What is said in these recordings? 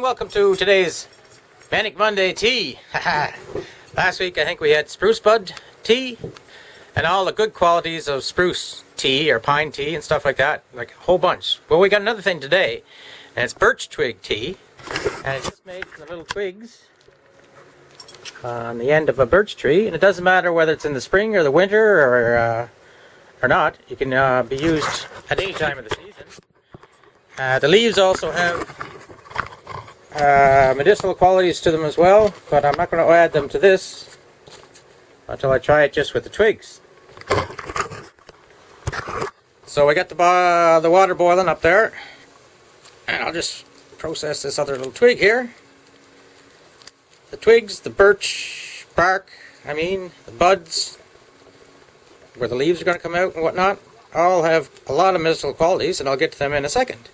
welcome to today's Manic Monday tea. Last week I think we had spruce bud tea and all the good qualities of spruce tea or pine tea and stuff like that, like a whole bunch. Well, we got another thing today, and it's birch twig tea, and it's just made from the little twigs on the end of a birch tree, and it doesn't matter whether it's in the spring or the winter or not. It can be used at any time of the season. The leaves also have medicinal qualities to them as well, but I'm not going to add them to this until I try it just with the twigs. So I got the water boiling up there, and I'll just process this other little twig here. The twigs, the birch bark, the buds, where the leaves are going to come out and whatnot, all have a lot of medicinal qualities, and I'll get to them in a second.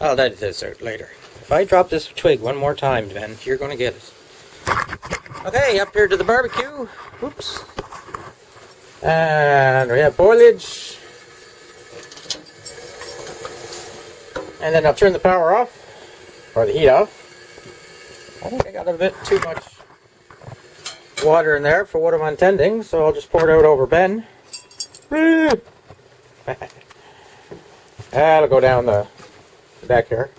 I'll edit this out later. If I drop this twig one more time, then you're going to get it. Okay, up here to the barbecue. Oops. And we have foliage. And then I'll turn the power off, or the heat off. I think I got a bit too much water in there for what I'm intending, so I'll just pour it out over Ben. That'll go down the back here.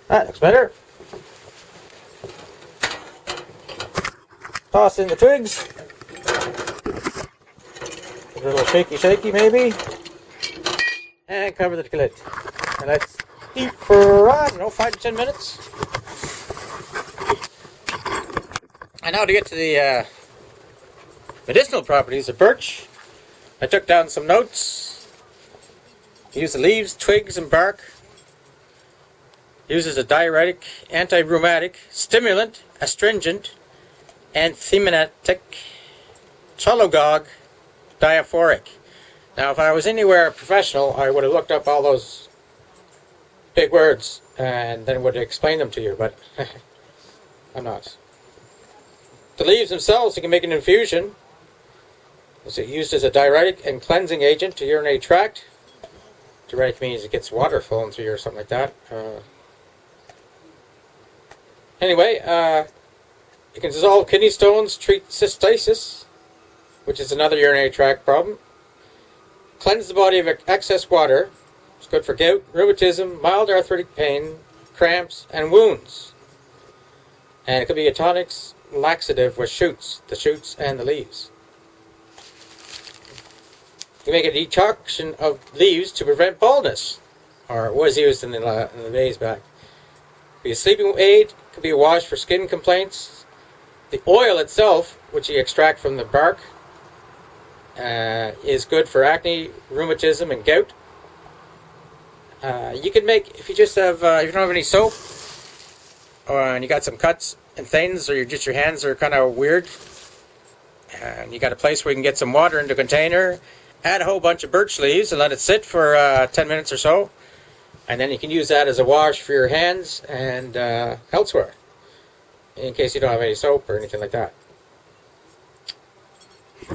That looks better. Toss in the twigs. A little shaky maybe. And cover the lid. And let's eat for, 5 to 10 minutes. And now to get to the medicinal properties of birch. I took down some notes. Use the leaves, twigs, and bark. Uses a diuretic, anti-rheumatic, stimulant, astringent, anthemitic, cholagogue, diaphoric. Now, if I was anywhere professional, I would have looked up all those big words and then would explain them to you, but I'm not. The leaves themselves, you can make an infusion. It's used as a diuretic and cleansing agent to urinary tract. Diuretic means it gets water flowing through you or something like that. Anyway, it can dissolve kidney stones, treat cystitis, which is another urinary tract problem. Cleanse the body of excess water. It's good for gout, rheumatism, mild arthritic pain, cramps, and wounds. And it could be a tonic laxative with the shoots and the leaves. You make a decoction of leaves to prevent baldness, or it was used in the days back. Be a sleeping aid, could be a wash for skin complaints. The oil itself, which you extract from the bark, is good for acne, rheumatism, and gout. You can make, if you just have, if you don't have any soap, and you got some cuts and things, or your hands are kind of weird, and you got a place where you can get some water into a container, add a whole bunch of birch leaves and let it sit for 10 minutes or so, and then you can use that as a wash for your hands and elsewhere, in case you don't have any soap or anything like that.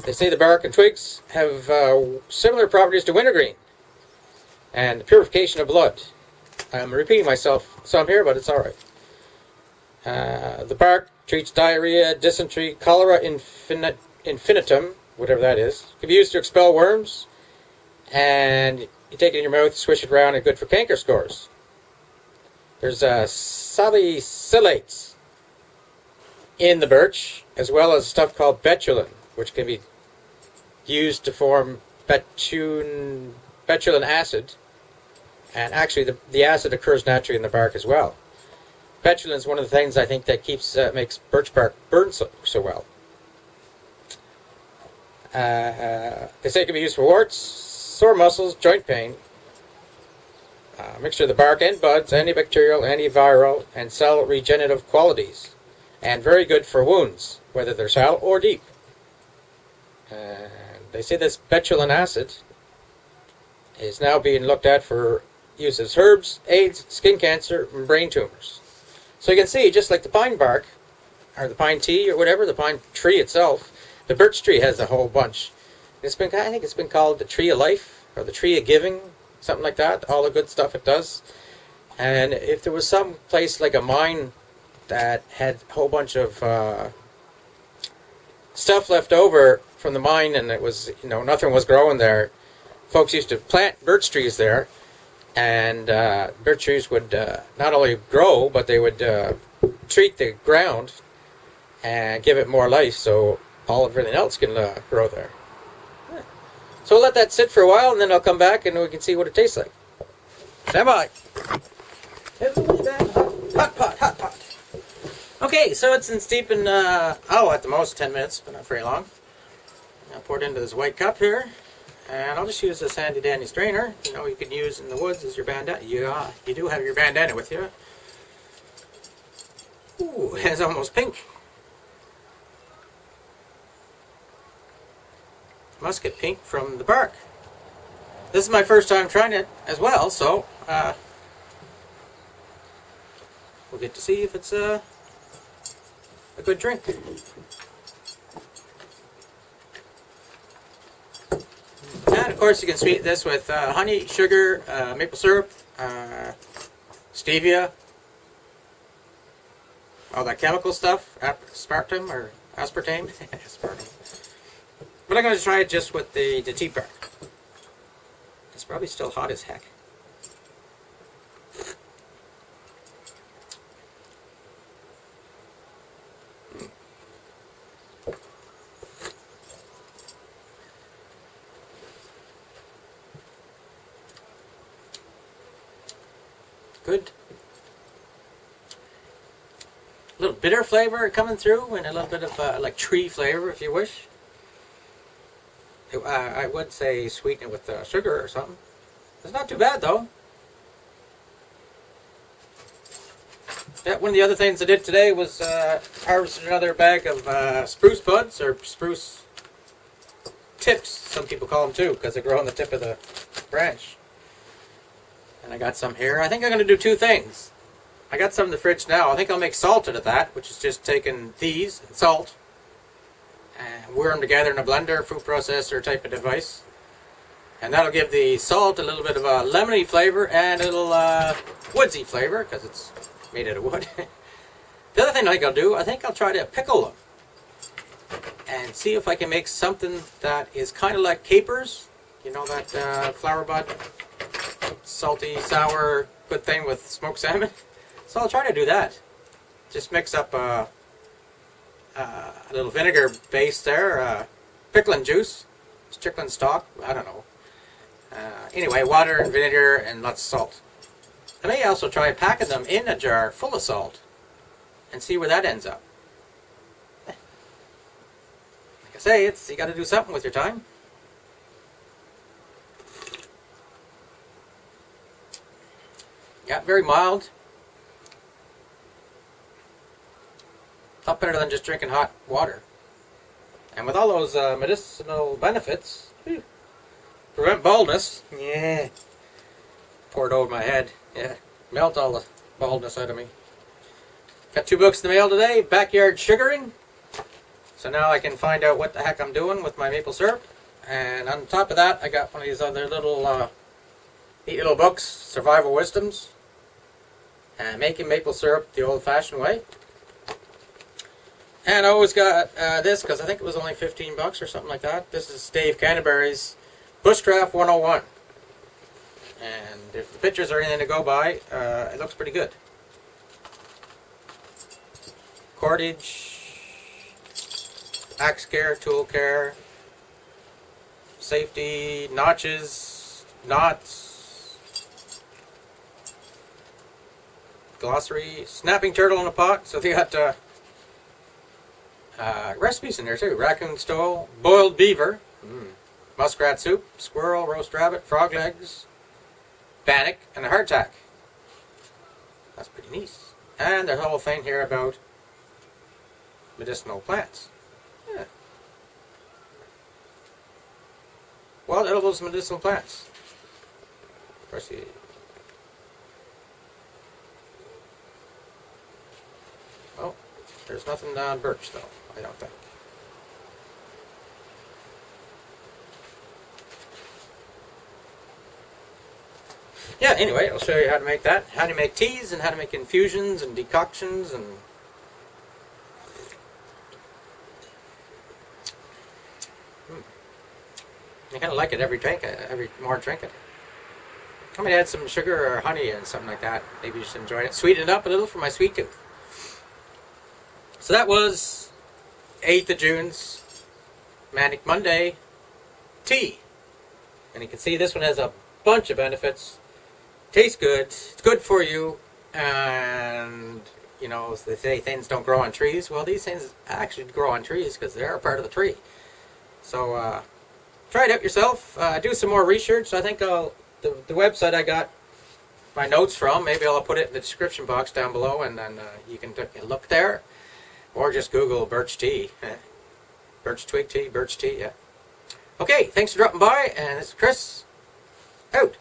They say the bark and twigs have similar properties to wintergreen and the purification of blood. I'm repeating myself some here, but it's alright. The bark treats diarrhea, dysentery, cholera infinitum, whatever that is. It can be used to expel worms, and you take it in your mouth, swish it around, and good for canker scores. There's salicylates in the birch, as well as stuff called betulin, which can be used to form betulin acid, and actually the acid occurs naturally in the bark as well. Betulin is one of the things I think that makes birch bark burn so well. They say it can be used for warts, sore muscles, joint pain. Mixture of the bark and buds, antibacterial, antiviral, and cell regenerative qualities. And very good for wounds, whether they're shallow or deep. And they say this betulin acid is now being looked at for use as herbs, aids, skin cancer, and brain tumors. So you can see, just like the pine bark, or the pine tea, or whatever, the pine tree itself, the birch tree has a whole bunch. I think it's been called the tree of life, or the tree of giving, something like that, all the good stuff it does. And if there was some place like a mine that had a whole bunch of stuff left over from the mine, and it was, nothing was growing there, folks used to plant birch trees there, and birch trees would not only grow, but they would treat the ground and give it more life, so all of everything else can grow there. Yeah. So we'll let that sit for a while, and then I'll come back and we can see what it tastes like. Stand by. Hot pot. Okay, so it's in steeping, at the most 10 minutes, but not very long. I'll pour it into this white cup here, and I'll just use this handy dandy strainer, you can use in the woods as your bandana. Yeah, you do have your bandana with you. Ooh, it's almost pink. Must get pink from the bark. This is my first time trying it as well, so we'll get to see if it's a good drink. And of course you can sweeten this with honey, sugar, maple syrup, stevia, all that chemical stuff, aspartame or aspartame. Aspartame. But I'm going to try it just with the tea bark. It's probably still hot as heck. Good. A little bitter flavor coming through, and a little bit of like tree flavor, if you wish. I would say sweeten it with sugar or something. It's not too bad though. Yeah, one of the other things I did today was harvested another bag of spruce buds, or spruce tips, some people call them too, because they grow on the tip of the branch. And I got some here. I think I'm going to do two things. I got some in the fridge now. I think I'll make salt out of that, which is just taking these and salt and whir them together in a blender, food processor type of device. And that'll give the salt a little bit of a lemony flavor and a little woodsy flavor, because it's made out of wood. The other thing I think I'll do, I think I'll try to pickle them and see if I can make something that is kind of like capers. You know, that flower bud, salty, sour, good thing with smoked salmon. So I'll try to do that. Just mix up a little vinegar base there, pickling juice, chicken stock, I don't know. Anyway, water and vinegar and lots of salt. I may also try packing them in a jar full of salt and see where that ends up. Like I say, you got to do something with your time. Yeah, very mild. A lot better than just drinking hot water. And with all those medicinal benefits, prevent baldness. Yeah. Pour it over my head. Yeah. Melt all the baldness out of me. Got 2 books in the mail today. Backyard Sugaring. So now I can find out what the heck I'm doing with my maple syrup. And on top of that, I got one of these other little neat little books, Survival Wisdoms. And making maple syrup the old-fashioned way. And I always got this, because I think it was only 15 bucks or something like that. This is Dave Canterbury's Bushcraft 101. And if the pictures are anything to go by, it looks pretty good. Cordage, axe care, tool care, safety, notches, knots, glossary, snapping turtle in a pot. So they got recipes in there too. Raccoon stole, boiled beaver, muskrat soup, squirrel, roast rabbit, frog legs, bannock, and a hardtack. That's pretty nice. And there's a whole thing here about medicinal plants. Yeah. Wild edibles, medicinal plants. course, oh, there's nothing on Birch, though, I don't think. Yeah, anyway, I'll show you how to make that, how to make teas, and how to make infusions and decoctions, and I kind of like it every more drink it. I might add some sugar or honey and something like that. Maybe just enjoy it. Sweeten it up a little for my sweet tooth. So that was 8th of June's Manic Monday tea. And you can see this one has a bunch of benefits. Tastes good. It's good for you. And, you know, they say things don't grow on trees. Well, these things actually grow on trees because they're a part of the tree. So, try it out yourself. Do some more research. I think the website I got my notes from, maybe I'll put it in the description box down below, and then you can take a look there. Or just Google Birch tea. Birch twig tea, Birch tea, yeah. Okay, thanks for dropping by, and this is Chris, out.